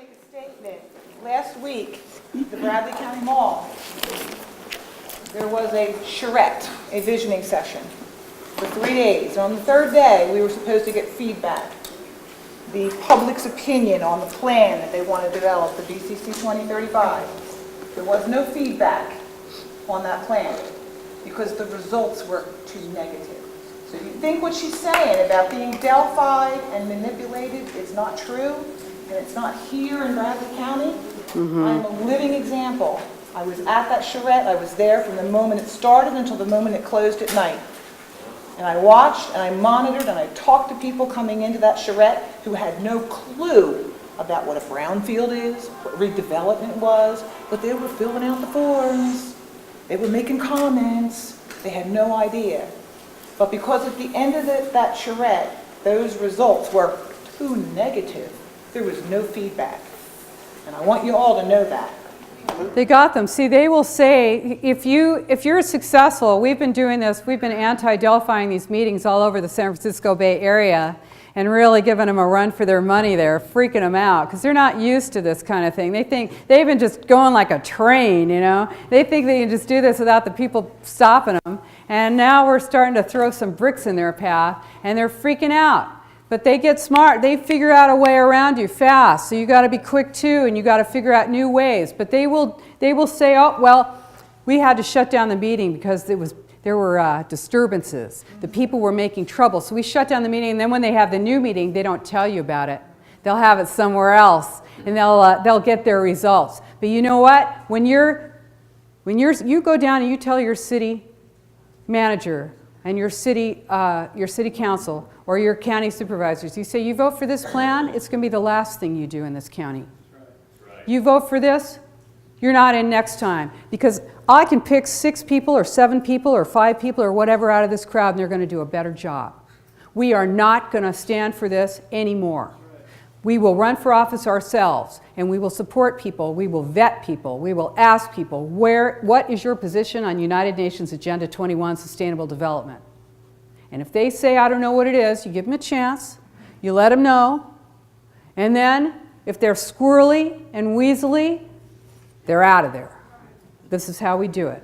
make a statement. Last week, the Bradley County Mall, there was a charrette, a visioning session for 3 days. On the third day, we were supposed to get feedback, the public's opinion on the plan that they want to develop, the BCC 2035. There was no feedback on that plan because the results were too negative. So you think what she's saying about being delphied and manipulated is not true, and it's not here in Bradley County? I'm a living example. I was at that charrette. I was there from the moment it started until the moment it closed at night. And I watched and I monitored and I talked to people coming into that charrette who had no clue about what a brownfield is, what redevelopment was, but they were filling out the forms. They were making comments. They had no idea. But because at the end of that charrette, those results were too negative, there was no feedback. And I want you all to know that. They got them. See, they will say, if you're successful, we've been doing this, we've been anti-Delphine these meetings all over the San Francisco Bay Area and really giving them a run for their money there, freaking them out, because they're not used to this kind of thing. They think they've been just going like a train, you know. They think they can just do this without the people stopping them. And now we're starting to throw some bricks in their path, and they're freaking out. But they get smart. They figure out a way around you fast. So you got to be quick too, and you got to figure out new ways. But they will say, "Oh, well, we had to shut down the meeting because there were disturbances. The people were making trouble, so we shut down the meeting." And then when they have the new meeting, they don't tell you about it. They'll have it somewhere else, and they'll get their results. But you know what? When you go down and you tell your city manager and your city council or your county supervisors, you say, you vote for this plan, it's going to be the last thing you do in this county. You vote for this, you're not in next time. Because I can pick 6 people or 7 people or 5 people or whatever out of this crowd, and they're going to do a better job. We are not going to stand for this anymore. We will run for office ourselves, and we will support people, we will vet people, we will ask people, what is your position on United Nations Agenda 21 Sustainable Development? And if they say, I don't know what it is, you give them a chance, you let them know, and then if they're squirrely and weaselly, they're out of there. This is how we do it.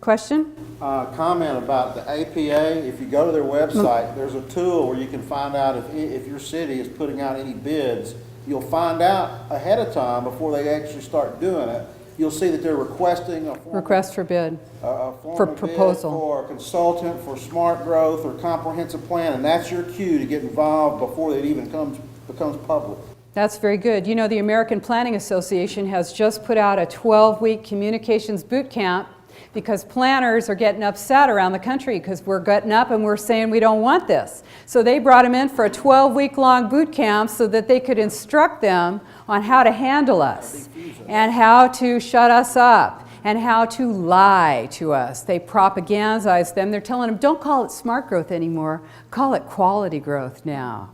Question? Comment about the APA. If you go to their website, there's a tool where you can find out if your city is putting out any bids. You'll find out ahead of time before they actually start doing it. You'll see that they're requesting a request for bid, for proposal, for a consultant, for smart growth or comprehensive plan, and that's your cue to get involved before it even becomes public. That's very good. You know, the American Planning Association has just put out a 12-week communications boot camp because planners are getting upset around the country because we're getting up and we're saying we don't want this. So they brought them in for a 12-week-long boot camp so that they could instruct them on how to handle us and how to shut us up and how to lie to us. They propagandize them. They're telling them, don't call it smart growth anymore. Call it quality growth now.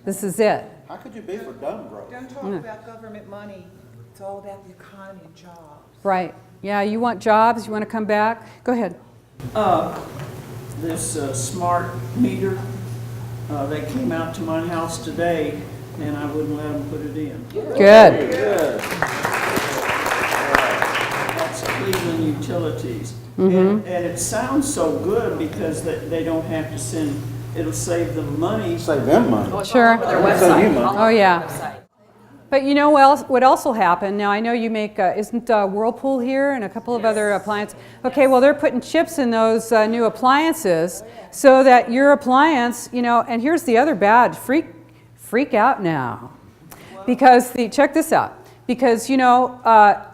This is it. How could you be for dumb growth? Don't talk about government money. It's all about the economy and jobs. Right. Yeah, you want jobs, you want to come back? Go ahead. This smart meter, they came out to my house today, and I wouldn't let them put it in. Good. That's Cleveland Utilities. And it sounds so good because they don't have to send, it'll save them money. Save them money. Sure. Save you money. Oh, yeah. But you know what also happened? Now, I know you make, isn't Whirlpool here and a couple of other appliances? Okay, well, they're putting chips in those new appliances so that your appliance, you know, and here's the other bad, freak out now. Because check this out. Because, you know,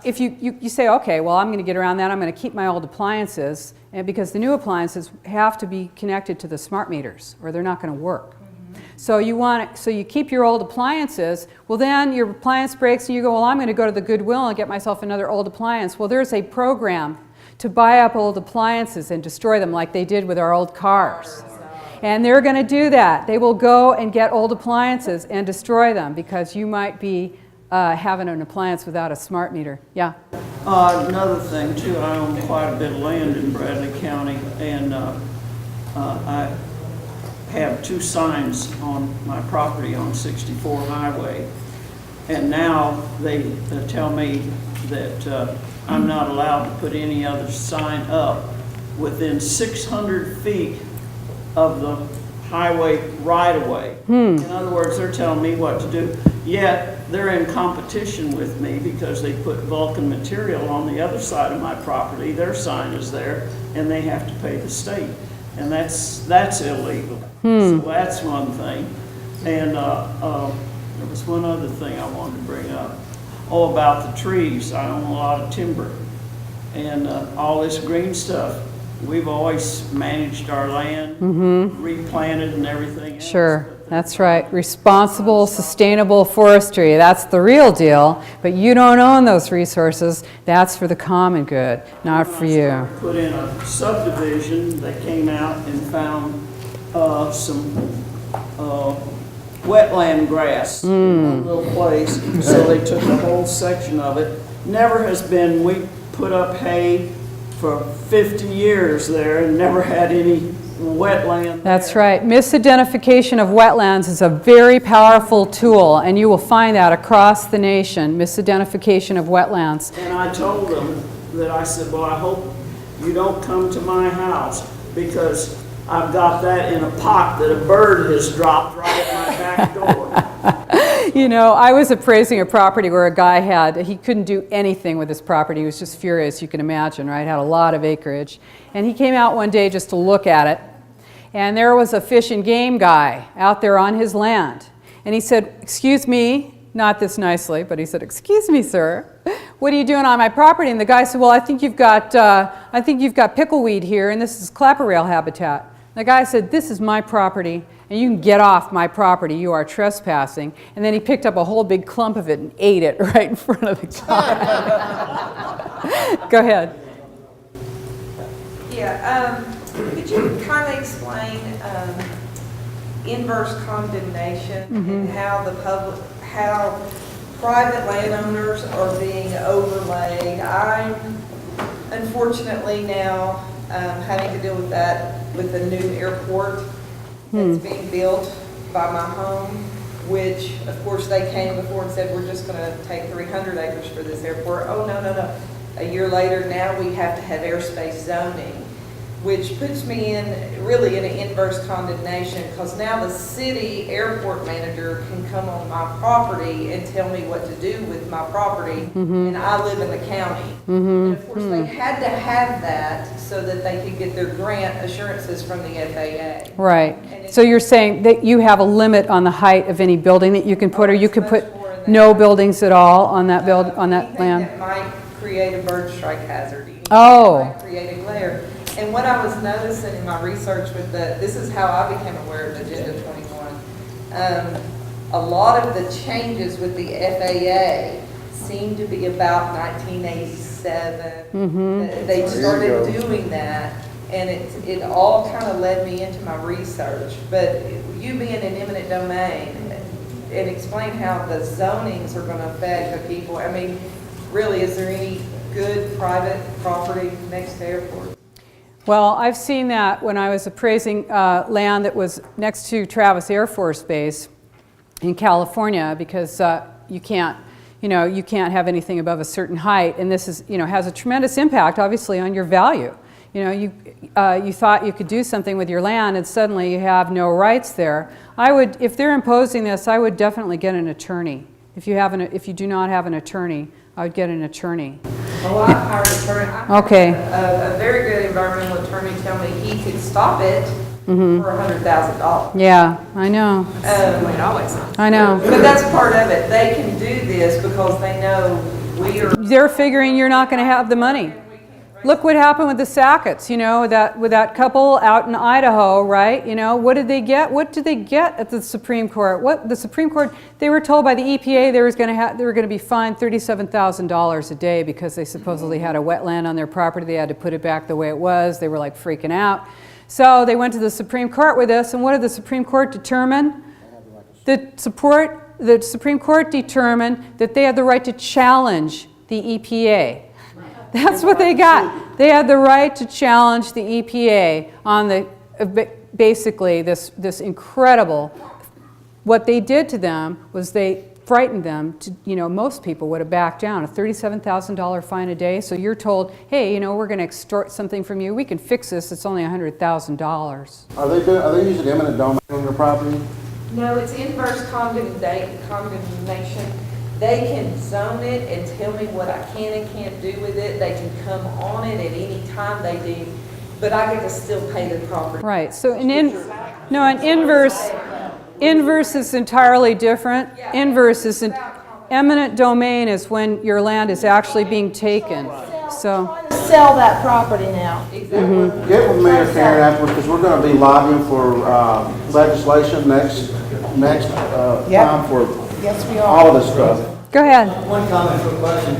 if you say, okay, well, I'm going to get around that. I'm going to keep my old appliances. And because the new appliances have to be connected to the smart meters or they're not going to work. So you keep your old appliances. Well, then your appliance breaks and you go, well, I'm going to go to the Goodwill and get myself another old appliance. Well, there's a program to buy up old appliances and destroy them like they did with our old cars. And they're going to do that. They will go and get old appliances and destroy them because you might be having an appliance without a smart meter. Yeah? Another thing, too, I own quite a bit of land in Bradley County, and I have 2 signs on my property on 64 Highway. And now they tell me that I'm not allowed to put any other sign up within 600 feet of the highway right-of-way. In other words, they're telling me what to do. Yet, they're in competition with me because they put Vulcan material on the other side of my property. Their sign is there, and they have to pay the state. And that's illegal. So that's one thing. And there was one other thing I wanted to bring up. Oh, about the trees. I own a lot of timber. And all this green stuff. We've always managed our land, replanted and everything else. Sure, that's right. Responsible, sustainable forestry, that's the real deal. But you don't own those resources. That's for the common good, not for you. Put in a subdivision, they came out and found some wetland grass in one little place. So they took a whole section of it. Never has been, we put up hay for 50 years there and never had any wetland. That's there. right. Misidentification of wetlands is a very powerful tool, and you will find that across the nation, misidentification of wetlands. And I told them that I said, well, I hope you don't come to my house because I've got that in a pot that a bird has dropped right at my back door. You know, I was appraising a property where a guy he couldn't do anything with his property. He was just furious, you can imagine, right? Had a lot of acreage. And he came out one day just to look at it. And there was a fish and game guy out there on his land. And he said, excuse me, not this nicely, but he said, excuse me, sir, what are you doing on my property? And the guy said, well, I think you've got pickleweed here, and this is clapper rail habitat. The guy said, this is my property, and you can get off my property. You are trespassing. And then he picked up a whole big clump of it and ate it right in front of the guy. Go ahead. Yeah, could you kind of explain inverse condemnation and how private landowners are being overlaid? I'm unfortunately now having to deal with that with the new airport that's being built by my home, which of course they came before and said, we're just going to take 300 acres for this airport. Oh, no. A year later, now we have to have airspace zoning, which puts me really in an inverse condemnation, because now the city airport manager can come on my property and tell me what to do with my property, and I live in the county. And of course, they had to have that so that they could get their grant assurances from the FAA. Right. So you're saying that you have a limit on the height of any building that you can put, or you could put no buildings at all on that on that land? That might create a bird strike hazard. Oh. Might create a glare. And what I was noticing in my research with this is how I became aware of Agenda 21. A lot of the changes with the FAA seem to be about 1987. They started doing that, and it all kind of led me into my research. But you being in eminent domain, and explain how the zonings are going to affect the people. I mean, really, is there any good private property next to airports? Well, I've seen that when I was appraising land that was next to Travis Air Force Base in California, because you can't have anything above a certain height, and this is, has a tremendous impact, obviously, on your value. You thought you could do something with your land, and suddenly you have no rights there. If they're imposing this, I would definitely get an attorney. If you do not have an attorney, I would get an attorney. Well, I hired an attorney. Okay. A very good environmental attorney tell me he could stop it for $100,000. Yeah, I know. I know. But that's part of it. They can do this because they know we are. They're figuring you're not going to have the money. Look what happened with the Sacketts, with that couple out in Idaho, right? What did they get? What did they get at the Supreme Court? The Supreme Court, they were told by the EPA they were going to be fined $37,000 a day because they supposedly had a wetland on their property. They had to put it back the way it was. They were like freaking out. So they went to the Supreme Court with this, and what did the Supreme Court determine? The Supreme Court determined that they had the right to challenge the EPA. That's what they got. They had the right to challenge the EPA on basically this incredible. What they did to them was they frightened them to, most people would have backed down. A $37,000 fine a day. So you're told, hey, we're going to extort something from you. We can fix this. It's only $100,000. Are they using eminent domain on their property? No, it's inverse condemnation. They can zone it and tell me what I can and can't do with it. They can come on it at any time they do, but I get to still pay the property. Right. So an inverse is entirely different. Inverse is eminent domain is when your land is actually being taken. So Trying to sell that property now. Exactly. Get with Mayor Karen afterwards, because we're going to be lobbying for legislation next time for Yes, we are. all of this stuff. go ahead. One comment, quick question.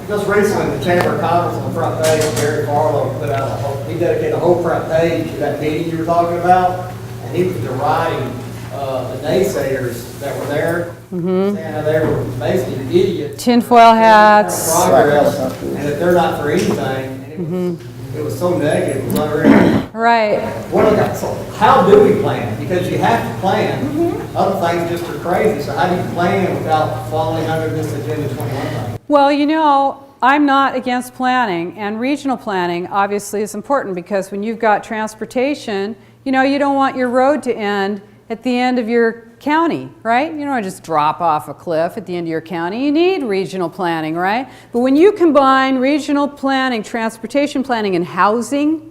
Just recently, the Chamber of Commerce on the front page, Barry Farlow put out he dedicated a whole front page to that meeting you were talking about, and he was deriding the naysayers that were there, saying how they were basically idiots. Tinfoil hats. Progress, and that they're not for anything, and it was so negative, it was unreal. Right. So how do we plan? Because you have to plan. Other things just are crazy. So how do you plan without falling under this Agenda 21 thing? Well, I'm not against planning, and regional planning obviously is important because when you've got transportation, you don't want your road to end at the end of your county, right? You don't want to just drop off a cliff at the end of your county. You need regional planning, right? But when you combine regional planning, transportation planning, and housing,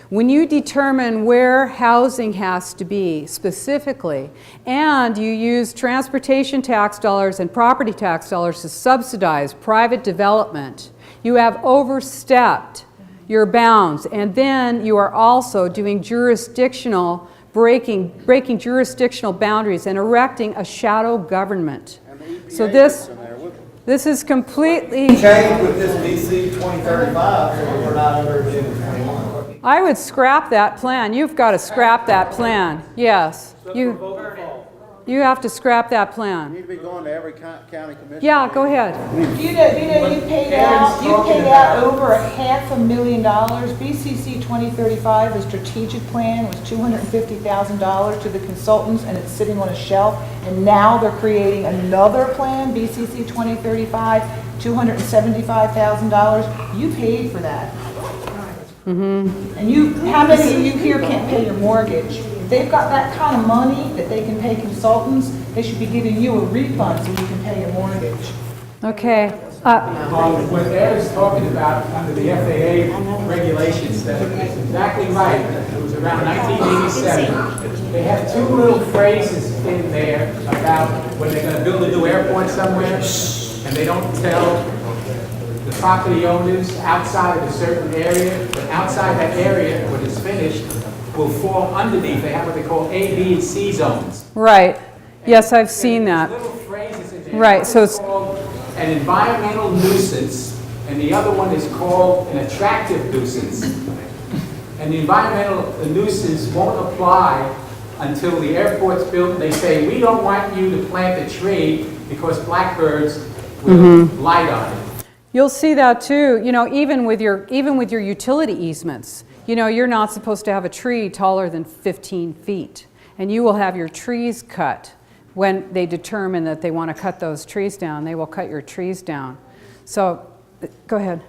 when you determine where housing has to be specifically, and you use transportation tax dollars and property tax dollars to subsidize private development, you have overstepped your bounds. And then you are also doing breaking jurisdictional boundaries and erecting a shadow government. So this is completely... Change with this BC 2035 so we're not under Agenda 21. I would scrap that plan. You've got to scrap that plan. Yes. You have to scrap that You plan. need to be going to every county commission. Yeah, go ahead. You paid out over $500,000. BCC 2035, the strategic plan was $250,000 to the consultants, and it's sitting on a shelf. And now they're creating another plan, BCC 2035, $275,000. You paid for that. And how many of you here can't pay your mortgage? If they've got that kind of money that they can pay consultants, they should be giving you a refund so you can pay your mortgage. Okay. What Ed is talking about under the FAA regulations, that is exactly right. It was around 1987. They have two little phrases in there about when they're going to build a new airport somewhere, and they don't tell the property owners outside of a certain area, but outside that area, when it's finished, will fall underneath. They have what they call A, B, and C zones. Right. Yes, I've seen that. Little phrases in there. Right, so One it's... is called an environmental nuisance, and the other one is called an attractive nuisance. And the environmental nuisance won't apply until the airport's built. They say, we don't want you to plant a tree because blackbirds will light on it. You'll see that too, even with your utility easements. You're not supposed to have a tree taller than 15 feet. And you will have your trees cut when they determine that they want to cut those trees down. They will cut your trees down. So, go ahead.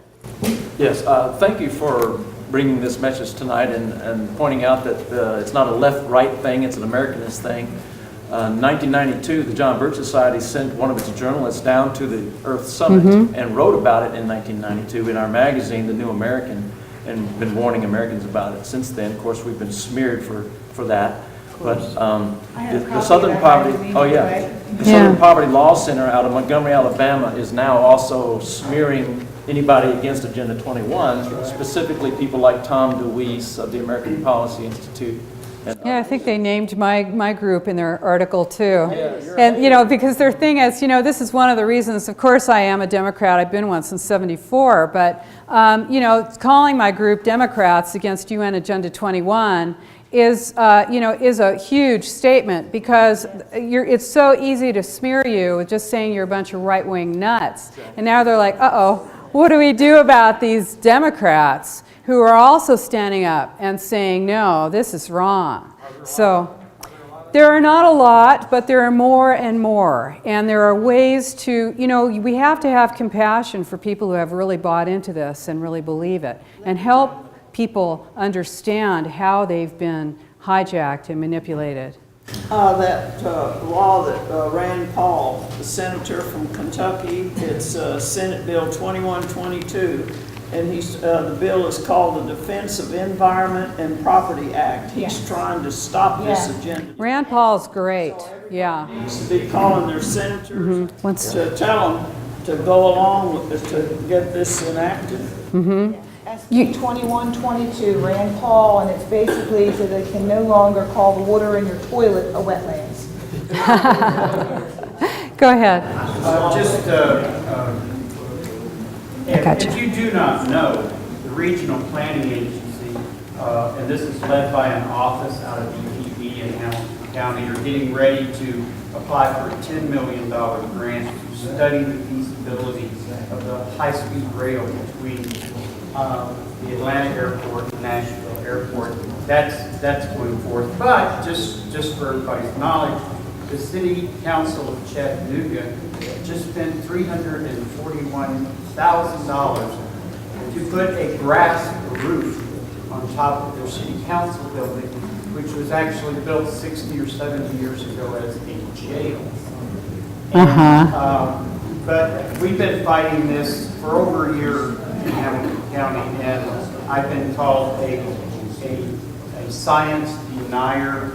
Yes, thank you for bringing this message tonight and pointing out that it's not a left-right thing, it's an Americanist thing. In 1992, the John Birch Society sent one of its journalists down to the Earth Summit and wrote about it in 1992 in our magazine, The New American, and been warning Americans about it since then. Of course, we've been smeared for that. But the Southern Poverty, the Southern Poverty Law Center out of Montgomery, Alabama, is now also smearing anybody against Agenda 21, specifically people like Tom DeWeese of the American Policy Institute. Yeah, I think they named my group in their article too. And because their thing is, this is one of the reasons, of course I am a Democrat, I've been one since '74, but calling my group Democrats against UN Agenda 21 is a huge statement, because it's so easy to smear you with just saying you're a bunch of right-wing nuts. And now they're like, uh-oh, what do we do about these Democrats who are also standing up and saying, no, this is wrong? So, There are not a lot, but there are more and more. And there are ways to, we have to have compassion for people who have really bought into this and really believe it, and help people understand how they've been hijacked and manipulated. That law that Rand Paul, the senator from Kentucky, it's Senate Bill 2122, and the bill is called the Defense of Environment and Property Act. He's trying to stop this agenda. Rand Paul's great, yeah. Needs to be calling their senators to tell them to go along with to get this enacted. SB 2122, Rand Paul, and it's basically so they can no longer call the water in your toilet a wetlands. Go ahead. If you do not know, the Regional Planning Agency, and this is led by an office out of DTV in Hamilton County, are getting ready to apply for a $10 million grant to study the feasibility of the high-speed rail between the Atlanta Airport and Nashville Airport. That's going forth. But just for everybody's knowledge, the City Council of Chattanooga just spent $341,000 to put a grass roof on top of their City Council building, which was actually built 60 or 70 years ago as a jail. But we've been fighting this for over a year in Hamilton County, and I've been called a science denier,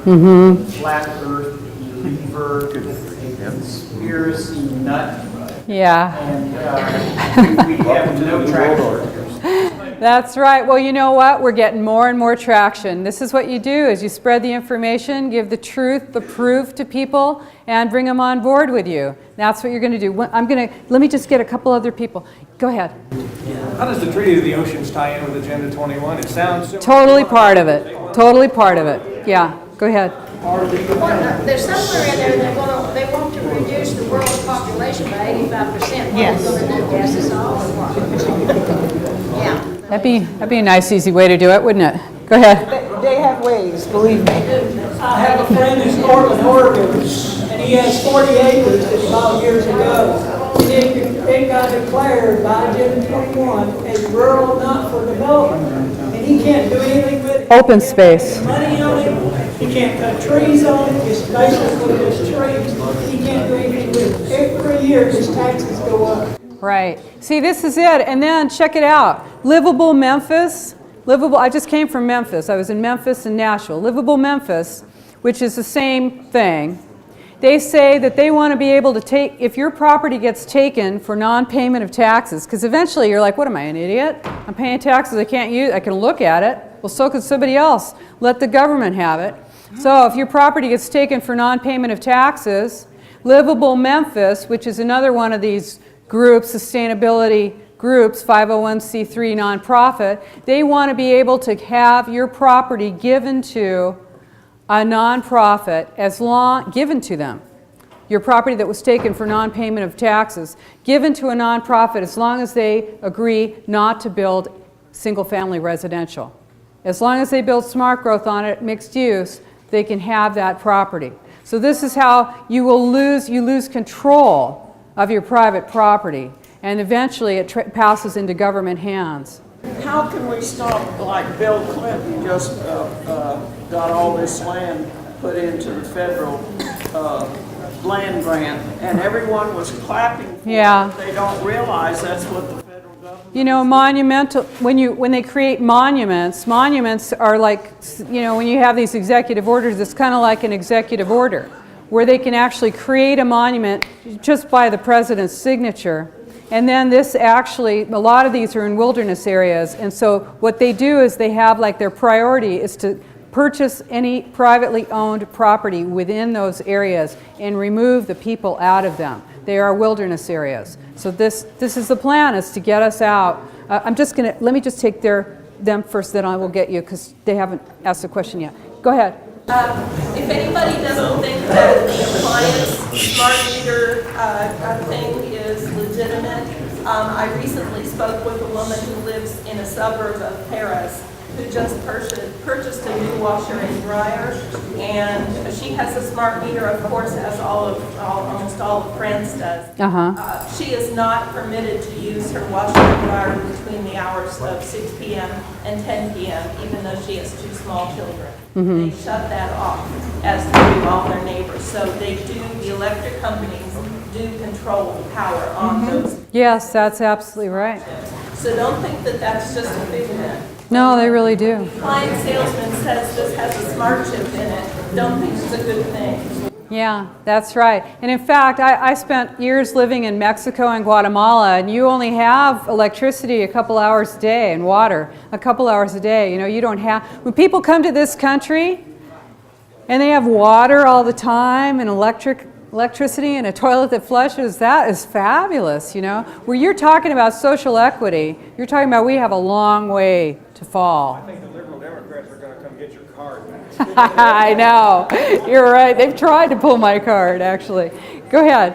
flat earth believer, a conspiracy nut. Yeah. And we have no track record. That's right. Well, you know what? We're getting more and more traction. This is what you do, is you spread the information, give the truth, the proof to people, and bring them on board with you. That's what you're going to do. Let me just get a couple other people. Go ahead. How does the Treaty of the Oceans tie in with Agenda 21? It sounds similar. Totally part of it. Totally part of it. Yeah. Go ahead. There's somewhere in there they want to reduce the world's population by 85%. Yes. What are they going to do? Gas us all or what? Yeah. That'd be a nice, easy way to do it, wouldn't it? Go ahead. They have ways, believe me. I have a friend who's Portland, Oregon, and he has 40 acres that he bought years ago. And it got declared by Agenda 21 as rural not for development. And he can't do anything with it. Open space. He can't put money on it. He can't cut trees on it. It's basically just trees. He can't do anything with it. Every year his taxes go up. Right. See, this is it. And then check it out. Livable Memphis. I just came from Memphis. I was in Memphis and Nashville. Livable Memphis, which is the same thing. They say that they want to be able to take, if your property gets taken for non-payment of taxes, because eventually you're like, what am I, an idiot? I'm paying taxes, I can look at it. Well, so could somebody else. Let the government have it. So if your property gets taken for non-payment of taxes, Livable Memphis, which is another one of these groups, sustainability groups, 501c3 nonprofit, they want to be able to have your property given to a nonprofit given to them. Your property that was taken for non-payment of taxes, given to a nonprofit as long as they agree not to build single-family residential. As long as they build smart growth on it, mixed use, they can have that property. So this is how you lose control of your private property, and eventually it passes into government hands. How can we stop, like Bill Clinton just got all this land put into the federal land grant, and everyone was clapping for it. They don't realize that's what the federal government... You know, monumental, when they create monuments are like, when you have these executive orders, it's kind of like an executive order, where they can actually create a monument just by the president's signature. And then this actually, a lot of these are in wilderness areas, and so what they do is they have like their priority is to purchase any privately owned property within those areas and remove the people out of them. They are wilderness areas. So this is the plan, is to get us out. Let me just take them first, then I will get you, because they haven't asked a question yet. Go ahead. If anybody doesn't think that the appliance smart meter thing is legitimate, I recently spoke with a woman who lives in a suburb of Paris, who just purchased a new washer and dryer, and she has a smart meter, of course, as almost all of France does. She is not permitted to use her washer and dryer between the hours of 6 p.m. and 10 p.m., even though she has 2 small children. They shut that off, as do all their neighbors. So the electric companies do control the power on those. Yes, that's absolutely right. So don't think that that's just a figment. No, they really do. Client salesman says this has a smart chip in it. Don't think it's a good thing. Yeah, that's right. And in fact, I spent years living in Mexico and Guatemala, and you only have electricity a couple hours a day and water a couple hours a day. You know, you don't have, when people come to this country and they have water all the time and electricity and a toilet that flushes, that is fabulous, you know. Where you're talking about social equity, you're talking about we have a long way to fall. I think the liberal Democrats are going to come get your card. I know. You're right. They've tried to pull my card, actually. Go ahead.